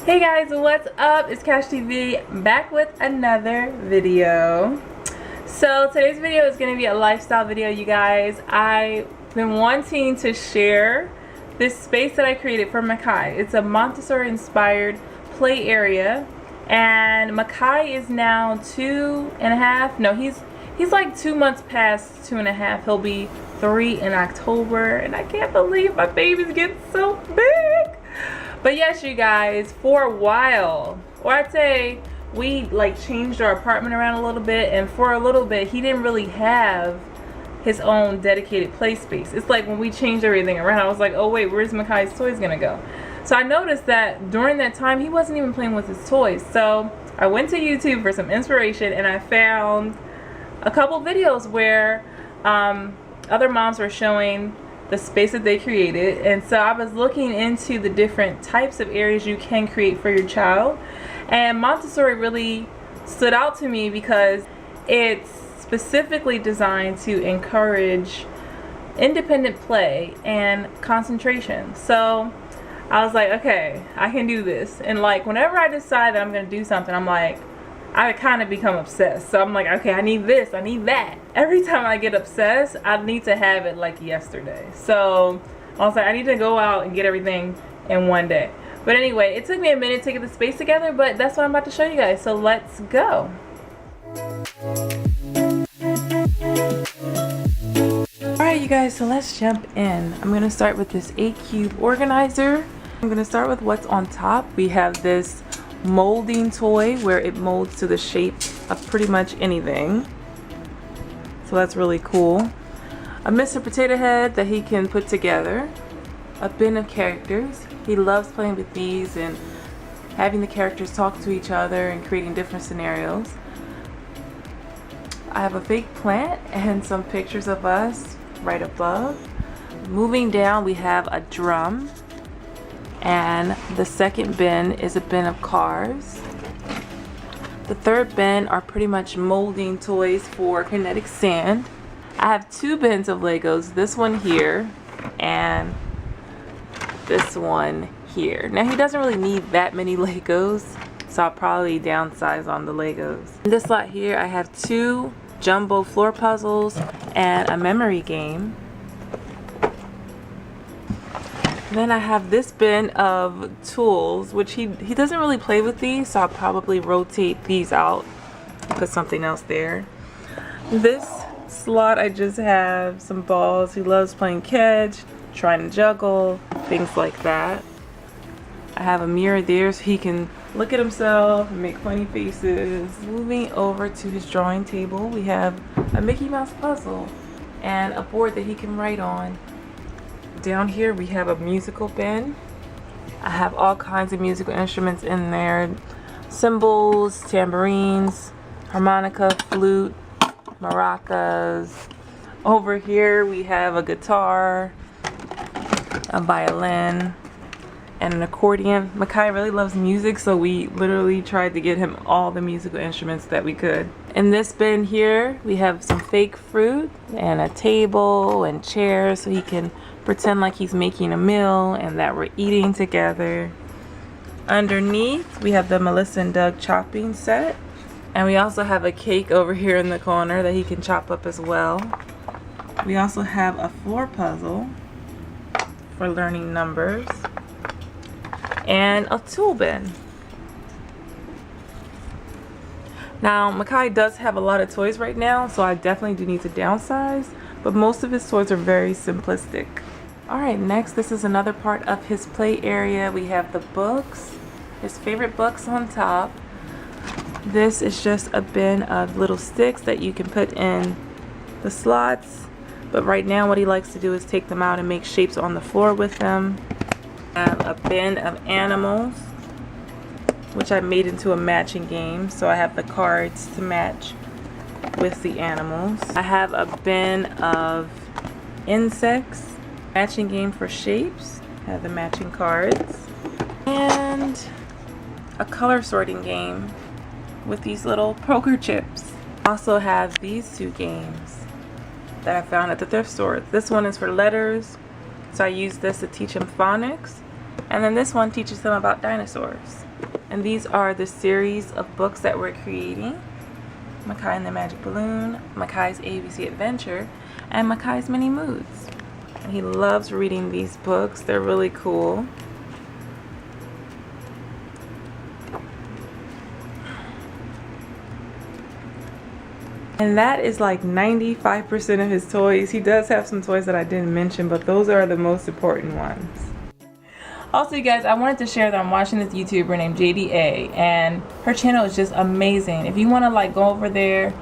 Hey guys, what's up? It's Cash TV back with another video. So today's video is going to be a lifestyle video, you guys. I've been wanting to share this space that I created for Makai. It's a Montessori inspired play area, and Makai is now 2.5. No, he's like 2 months past 2.5. He'll be 3 in October, and I can't believe my baby's getting so big. But yes, you guys, for a while, or I'd say we like changed our apartment around a little bit, and for a little bit he didn't really have his own dedicated play space. It's like when we changed everything around, I was like, oh wait, where's Makai's toys gonna go? So I noticed that during that time he wasn't even playing with his toys. So I went to YouTube for some inspiration, and I found a couple videos where other moms were showing the space that they created. And so I was looking into the different types of areas you can create for your child, and Montessori really stood out to me because it's specifically designed to encourage independent play and concentration. So I was like, okay, I can do this. And like whenever I decide that I'm gonna do something, I'm like, I kind of become obsessed. So I'm like, okay, I need this, I need that. Every time I get obsessed, I need to have it like yesterday. So I was like, I need to go out and get everything in one day. But anyway, it took me a minute to get the space together, but that's what I'm about to show you guys. So let's go. Alright, you guys, so let's jump in. I'm going to start with this 8-cube organizer. I'm going to start with what's on top. We have this molding toy where it molds to the shape of pretty much anything, so that's really cool. A Mr. Potato Head that he can put together, a bin of characters. He loves playing with these and having the characters talk to each other and creating different scenarios. I have a fake plant and some pictures of us right above. Moving down, we have a drum. And the second bin is a bin of cars. The third bin are pretty much molding toys for kinetic sand. I have 2 bins of Legos, this one here and this one here. Now he doesn't really need that many Legos, so I'll probably downsize on the Legos. In this slot here I have 2 jumbo floor puzzles and a memory game. Then I have this bin of tools, which he doesn't really play with these, so I'll probably rotate these out, put something else there. This slot I just have some balls. He loves playing catch, trying to juggle, things like that. I have a mirror there so he can look at himself and make funny faces. Moving over to his drawing table, we have a Mickey Mouse puzzle and a board that he can write on. Down here we have a musical bin. I have all kinds of musical instruments in there. Cymbals, tambourines, harmonica, flute, maracas. Over here we have a guitar, a violin, and an accordion. Makai really loves music, so we literally tried to get him all the musical instruments that we could. In this bin here we have some fake fruit and a table and chairs so he can pretend like he's making a meal and that we're eating together. Underneath we have the Melissa and Doug chopping set, and we also have a cake over here in the corner that he can chop up as well. We also have a floor puzzle for learning numbers and a tool bin. Now Makai does have a lot of toys right now, so I definitely do need to downsize, but most of his toys are very simplistic. Alright, next, this is another part of his play area. We have the books, his favorite books on top. This is just a bin of little sticks that you can put in the slots, but right now what he likes to do is take them out and make shapes on the floor with them. I have a bin of animals, which I made into a matching game, so I have the cards to match with the animals. I have a bin of insects, matching game for shapes, I have the matching cards, and a color sorting game with these little poker chips. I also have these 2 games that I found at the thrift store. This one is for letters, so I use this to teach him phonics, And then this one teaches them about dinosaurs. And these are the series of books that we're creating. Makai and the Magic Balloon, Makai's ABC Adventure, and Makai's Mini Moods. And he loves reading these books. They're really cool. And that is like 95% of his toys. He does have some toys that I didn't mention, but those are the most important ones. Also, you guys, I wanted to share that I'm watching this YouTuber named JDA, and her channel is just amazing. If you want to like go over there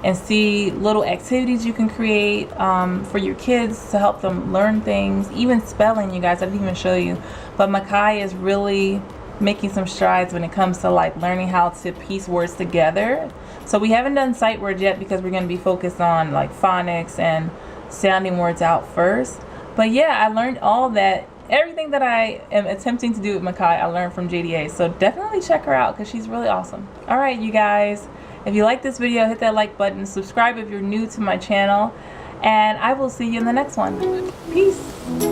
and see little activities you can create for your kids to help them learn things, even spelling, you guys, I didn't even show you. But Makai is really making some strides when it comes to like learning how to piece words together. So we haven't done sight words yet because we're going to be focused on like phonics and sounding words out first. But yeah, I learned all that. Everything that I am attempting to do with Makai, I learned from JDA. So definitely check her out because she's really awesome. Alright, you guys. If you like this video, hit that like button. Subscribe if you're new to my channel. And I will see you in the next one. Peace.